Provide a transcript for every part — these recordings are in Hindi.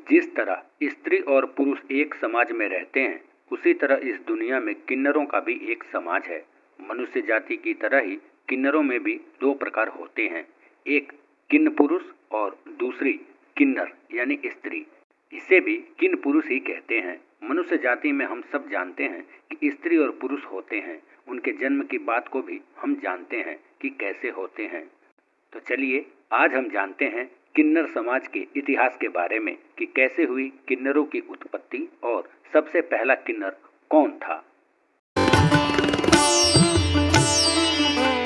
जिस तरह स्त्री और पुरुष एक समाज में रहते हैं, उसी तरह इस दुनिया में किन्नरों का भी एक समाज है। मनुष्य जाति की तरह ही किन्नरों में भी दो प्रकार होते हैं, एक किन्न पुरुष और दूसरी किन्नर यानी स्त्री। इसे भी किन्न पुरुष ही कहते हैं। मनुष्य जाति में हम सब जानते हैं कि स्त्री और पुरुष होते हैं। उनके जन्म की बात को भी हम जानते हैं कि कैसे होते हैं। तो चलिए आज हम जानते हैं किन्नर समाज के इतिहास के बारे में कि कैसे हुई किन्नरों की उत्पत्ति और सबसे पहला किन्नर कौन था।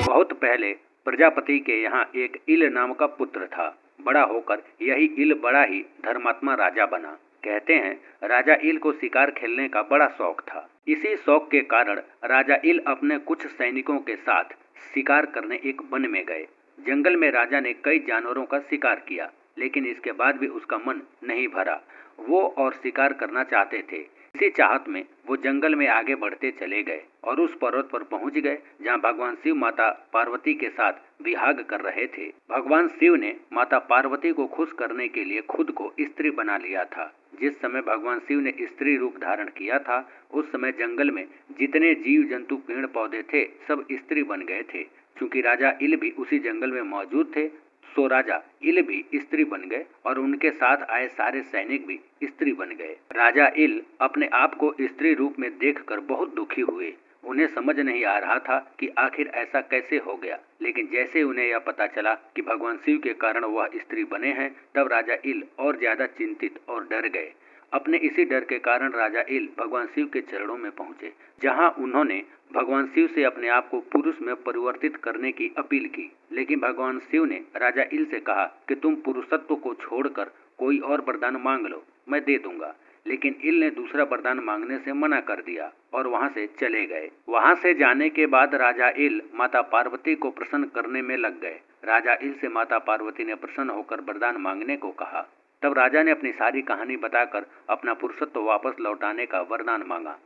बहुत पहले प्रजापति के यहाँ एक इल नाम का पुत्र था। बड़ा होकर यही इल बड़ा ही धर्मात्मा राजा बना। कहते हैं राजा इल को शिकार खेलने का बड़ा शौक था। इसी शौक के कारण राजा इल अपने कुछ सैनिकों के साथ शिकार करने एक वन में गए। जंगल में राजा ने कई जानवरों का शिकार किया, लेकिन इसके बाद भी उसका मन नहीं भरा। वो और शिकार करना चाहते थे। इसी चाहत में वो जंगल में आगे बढ़ते चले गए और उस पर्वत पर पहुंच गए जहां भगवान शिव माता पार्वती के साथ विहाग कर रहे थे। भगवान शिव ने माता पार्वती को खुश करने के लिए खुद को स्त्री बना लिया था। जिस समय भगवान शिव ने स्त्री रूप धारण किया था, उस समय जंगल में जितने जीव जंतु पेड़ पौधे थे सब स्त्री बन गए थे। चूंकि राजा इल भी उसी जंगल में मौजूद थे, सो राजा इल भी स्त्री बन गए और उनके साथ आए सारे सैनिक भी स्त्री बन गए। राजा इल अपने आप को स्त्री रूप में देखकर बहुत दुखी हुए। उन्हें समझ नहीं आ रहा था कि आखिर ऐसा कैसे हो गया, लेकिन जैसे उन्हें यह पता चला कि भगवान शिव के कारण वह स्त्री बने हैं, तब राजा इल और ज्यादा चिंतित और डर गए। अपने इसी डर के कारण राजा इल भगवान शिव के चरणों में पहुंचे, जहां उन्होंने भगवान शिव से अपने आप को पुरुष में परिवर्तित करने की अपील की। लेकिन भगवान शिव ने राजा इल से कहा कि तुम पुरुषत्व को छोड़कर कोई और वरदान मांग लो, मैं दे दूंगा। लेकिन इल ने दूसरा वरदान मांगने से मना कर दिया और वहां से चले गए। वहां से जाने के बाद राजा इल माता पार्वती को प्रसन्न करने में लग गए। राजा इल से माता पार्वती ने प्रसन्न होकर वरदान मांगने को कहा। तब राजा ने अपनी सारी कहानी बताकर अपना पुरुषत्व वापस लौटाने का वरदान मांगा।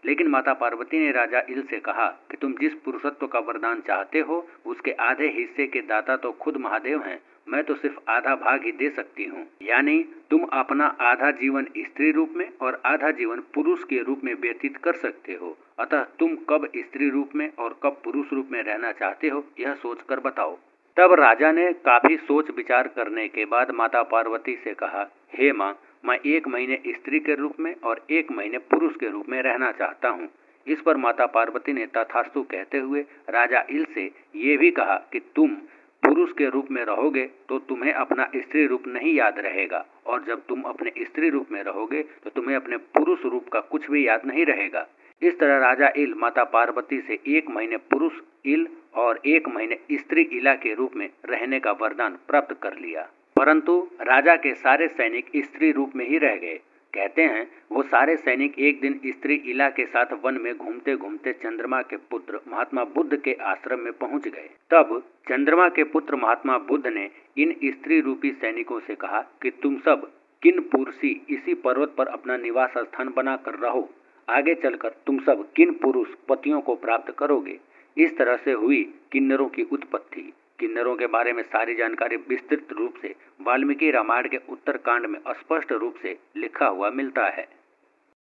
लेकिन माता पार्वती ने राजा इल से कहा कि तुम जिस पुरुषत्व का वरदान चाहते हो, उसके आधे हिस्से के दाता तो खुद महादेव हैं। मैं तो सिर्फ आधा भाग ही दे सकती हूँ। यानी तुम अपना आधा जीवन स्त्री रूप में और आधा जीवन पुरुष के रूप में व्यतीत कर सकते हो। अतः तुम कब स्त्री रूप में और कब पुरुष रूप में रहना चाहते हो, यह सोचकर बताओ। तब राजा ने काफी सोच विचार करने के बाद माता पार्वती से कहा, हे माँ, मैं 1 महीने स्त्री के रूप में और 1 महीने पुरुष के रूप में रहना चाहता हूँ। इस पर माता पार्वती ने तथास्तु कहते हुए राजा इल से ये भी कहा कि तुम पुरुष के रूप में रहोगे तो तुम्हें अपना स्त्री रूप नहीं याद रहेगा, और जब तुम अपने स्त्री रूप में रहोगे तो तुम्हें अपने पुरुष रूप का कुछ भी याद नहीं रहेगा। इस तरह राजा इल माता पार्वती से 1 महीने पुरुष इल और 1 महीने स्त्री इला के रूप में रहने का वरदान प्राप्त कर लिया। परंतु राजा के सारे सैनिक स्त्री रूप में ही रह गए। कहते हैं वो सारे सैनिक एक दिन स्त्री इला के साथ वन में घूमते घूमते चंद्रमा के पुत्र महात्मा बुद्ध के आश्रम में पहुंच गए। तब चंद्रमा के पुत्र महात्मा बुद्ध ने इन स्त्री रूपी सैनिकों से कहा कि तुम सब किन पुरुषी इसी पर्वत पर अपना निवास स्थान बनाकर रहो। आगे चलकर तुम सब किन पुरुष पतियों को प्राप्त करोगे। इस तरह से हुई किन्नरों की उत्पत्ति। किन्नरों के बारे में सारी जानकारी विस्तृत रूप से वाल्मीकि रामायण के उत्तरकांड में स्पष्ट रूप से लिखा हुआ मिलता है।